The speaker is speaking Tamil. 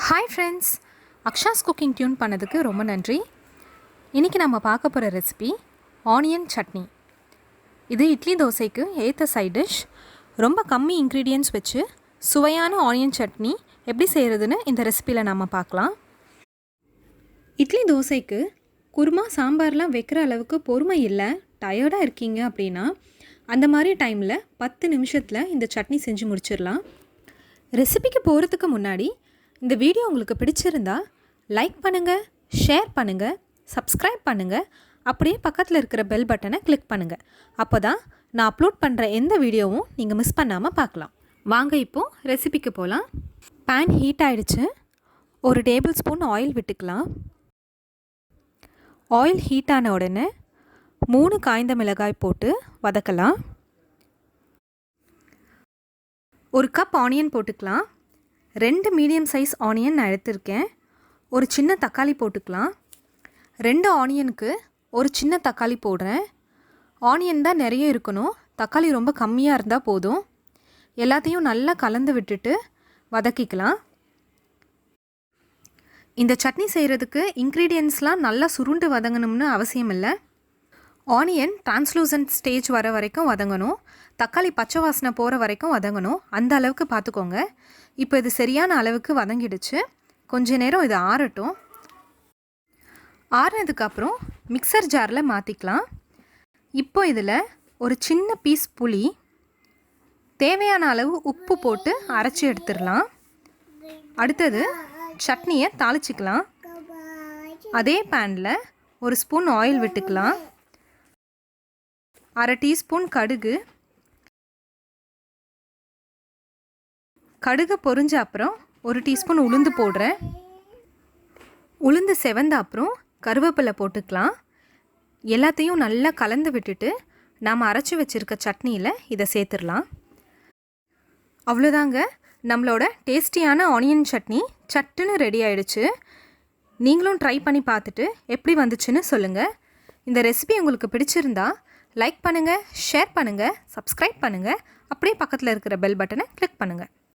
ஹாய் ஃப்ரெண்ட்ஸ், அக்ஷாஸ் குக்கிங் டியூன் பண்ணதுக்கு ரொம்ப நன்றி. இன்றைக்கி நம்ம பார்க்க போகிற ரெசிபி ஆனியன் சட்னி. இது இட்லி தோசைக்கு ஏற்ற சைட் டிஷ். ரொம்ப கம்மி இன்க்ரீடியன்ட்ஸ் வச்சு சுவையான ஆனியன் சட்னி எப்படி செய்கிறதுன்னு இந்த ரெசிப்பியில் நம்ம பார்க்கலாம். இட்லி தோசைக்கு குருமா சாம்பார்லாம் வைக்கிற அளவுக்கு பொறுமை இல்லை, டயர்டாக இருக்கீங்க அப்படின்னா அந்த மாதிரி டைமில் 10 நிமிஷத்தில் இந்த சட்னி செஞ்சு முடிச்சிடலாம். ரெசிபிக்கு போகிறதுக்கு முன்னாடி இந்த வீடியோ உங்களுக்கு பிடிச்சிருந்தா லைக் பண்ணுங்கள், ஷேர் பண்ணுங்கள், சப்ஸ்கிரைப் பண்ணுங்கள், அப்படியே பக்கத்தில் இருக்கிற பெல் பட்டனை கிளிக் பண்ணுங்கள். அப்போ தான் நான் அப்லோட் பண்ணுற எந்த வீடியோவும் நீங்கள் மிஸ் பண்ணாமல் பார்க்கலாம். வாங்க இப்போது ரெசிபிக்கு போகலாம். பேன் ஹீட் ஆகிடுச்சு. 1 டேபிள் ஸ்பூன் ஆயில் விட்டுக்கலாம். ஆயில் ஹீட் ஆன உடனே 3 காய்ந்த மிளகாய் போட்டு வதக்கலாம். 1 கப் ஆனியன் போட்டுக்கலாம். 2 மீடியம் சைஸ் ஆனியன் நான் எடுத்திருக்கேன். ஒரு சின்ன தக்காளி போட்டுக்கலாம். 2 ஆனியனுக்கு ஒரு சின்ன தக்காளி போடுறேன். ஆனியன் தான் நிறைய இருக்கணும், தக்காளி ரொம்ப கம்மியாக இருந்தால் போதும். எல்லாத்தையும் நல்லா கலந்து விட்டுட்டு வதக்கிக்கலாம். இந்த சட்னி செய்கிறதுக்கு இன்க்ரீடியன்ட்ஸ்லாம் நல்லா சுருண்டு வதங்கணும்னு அவசியம் இல்லை. ஆனியன் டிரான்ஸ்லூசன்ட் ஸ்டேஜ் வர வரைக்கும் வதங்கணும், தக்காளி பச்சை வாசனை போகிற வரைக்கும் வதங்கணும். அந்த அளவுக்கு பார்த்துக்கோங்க. இப்போ இது சரியான அளவுக்கு வதங்கிடுச்சு. கொஞ்ச நேரம் இது ஆறட்டும். ஆறினதுக்கப்புறம் மிக்சர் ஜாரில் மாற்றிக்கலாம். இப்போ இதில் ஒரு சின்ன பீஸ் புளி, தேவையான அளவு உப்பு போட்டு அரைச்சி எடுத்துடலாம். அடுத்தது சட்னியை தாளிச்சிக்கலாம். அதே பேனில் 1 ஸ்பூன் ஆயில் விட்டுக்கலாம். 1/2 டீஸ்பூன் கடுகு பொரிஞ்ச அப்புறம் 1 டீஸ்பூன் உளுந்து போடுறேன். உளுந்து செவந்த அப்புறம் கருவேப்பிலை போட்டுக்கலாம். எல்லாத்தையும் நல்லா கலந்து விட்டுட்டு நாம் அரைச்சி வச்சுருக்க சட்னியில் இதை சேர்த்துடலாம். அவ்வளோதாங்க, நம்மளோட டேஸ்டியான ஆனியன் சட்னி சட்டுன்னு ரெடி ஆகிடுச்சு. நீங்களும் ட்ரை பண்ணி பார்த்துட்டு எப்படி வந்துச்சுன்னு சொல்லுங்கள். இந்த ரெசிபி உங்களுக்கு பிடிச்சிருந்தா லைக் பண்ணுங்கள், ஷேர் பண்ணுங்கள், சப்ஸ்கிரைப் பண்ணுங்கள், அப்படியே பக்கத்தில் இருக்கிற பெல் பட்டனை கிளிக் பண்ணுங்கள்.